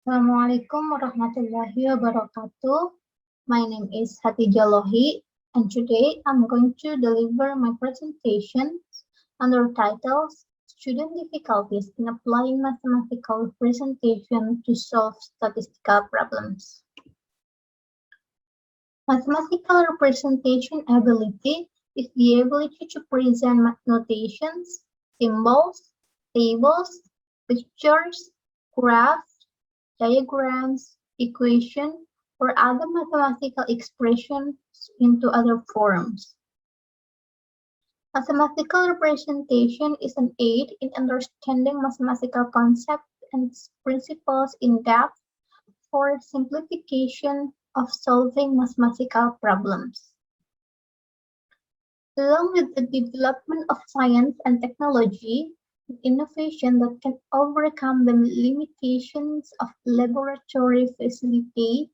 Assalamualaikum warahmatullahi wabarakatuh. My name is Hatija Lohi, and today I'm going to deliver my presentation under titles Student Difficulties in Applying Mathematical Representation to Solve Statistical Problems. Mathematical representation ability is the ability to present notations, symbols, tables, pictures, graphs, diagrams, equation, or other mathematical expressions into other forms. Mathematical representation is an aid in understanding mathematical concepts and principles in depth for simplification of solving mathematical problems. Along with the development of science and technology, innovation that can overcome the limitations of laboratory facilities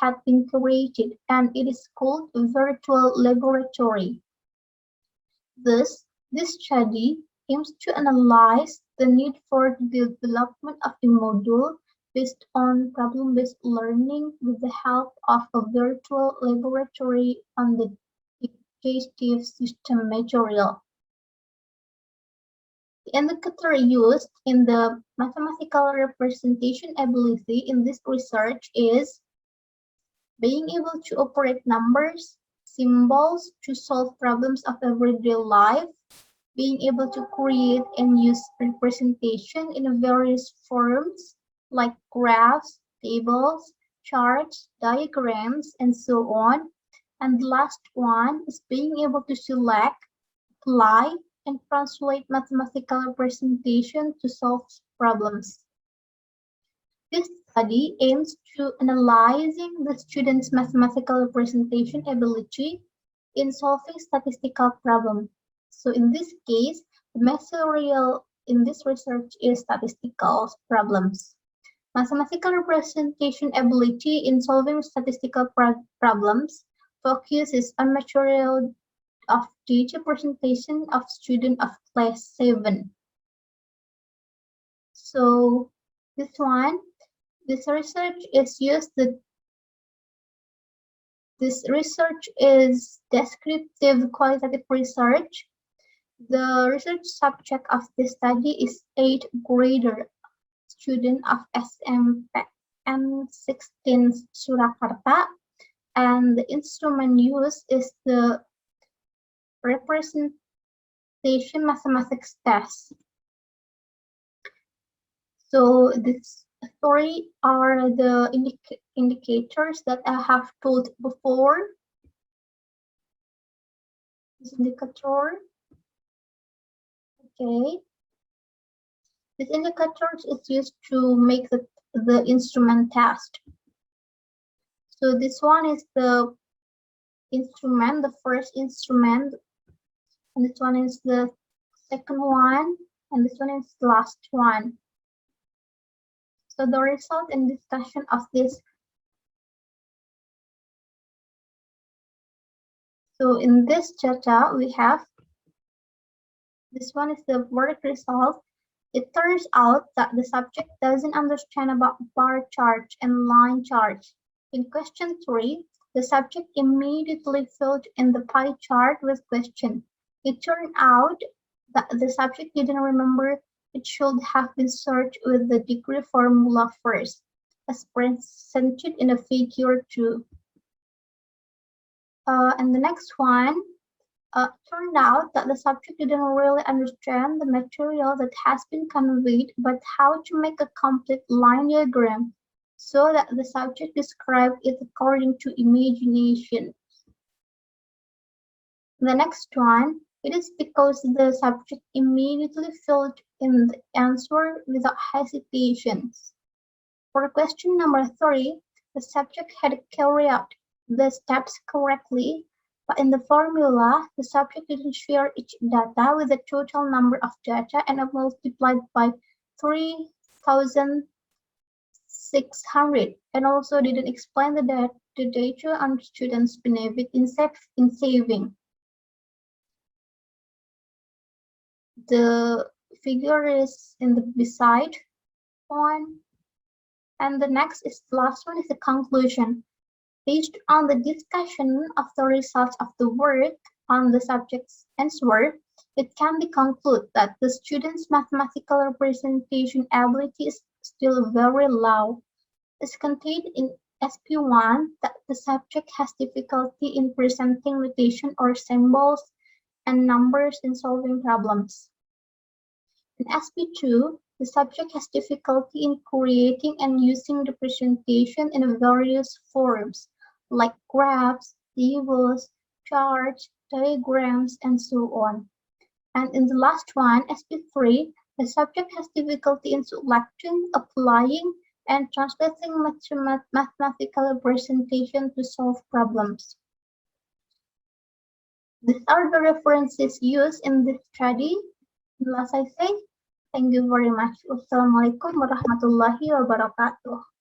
have been created, and it is called a virtual laboratory. Thus, this study aims to analyze the need for the development of a module based on problem-based learning with the help of a virtual laboratory on the digestive system material. The indicator used in the mathematical representation ability in this research is being able to operate numbers, symbols to solve problems of everyday life, being able to create and use representation in various forms like graphs, tables, charts, diagrams, and so on. And the last one is being able to select, apply, and translate mathematical representation to solve problems. This study aims to analyzing the students' mathematical representation ability in solving statistical problems. So in this case, the material in this research is statistical problems. Mathematical representation ability in solving statistical problems focuses on material of data presentation of student of class 7. So this research is descriptive qualitative research. The research subject of this study is 8th grader student of SMPN 16 Surakarta, and the instrument used is the representation mathematics test. So these three are the indicators that I have told before. This indicator. Okay. This indicator is used to make the instrument test. So this one is the instrument, the first instrument, and this one is the second one, and this one is the last one. So the result and discussion of this. So in this data, we have, this one is the work result. It turns out that the subject doesn't understand about bar charts and line charts. In question 3, the subject immediately filled in the pie chart with question. It turned out that the subject didn't remember it should have been searched with the degree formula first, as presented in a figure 2. And the next one, turned out that the subject didn't really understand the material that has been conveyed, but how to make a complete line diagram so that the subject described it according to imagination. The next one, it is because the subject immediately filled in the answer without hesitations. For question number 3, the subject had carried out the steps correctly, but in the formula, the subject didn't share each data with the total number of data and multiplied by 3,600, and also didn't explain the data on students' benefit in saving. The figure is in the beside one. And the next is the last one is the conclusion. Based on the discussion of the results of the work on the subject's answer, it can be concluded that the student's mathematical representation ability is still very low. As contained in SP1, that the subject has difficulty in presenting notation or symbols and numbers in solving problems. In SP2, the subject has difficulty in creating and using representation in various forms, like graphs, tables, charts, diagrams, and so on. And in the last one, SP3, the subject has difficulty in selecting, applying, and translating mathematical representation to solve problems. These are the references used in this study. Last I say, thank you very much. Wassalamualaikum warahmatullahi wabarakatuh.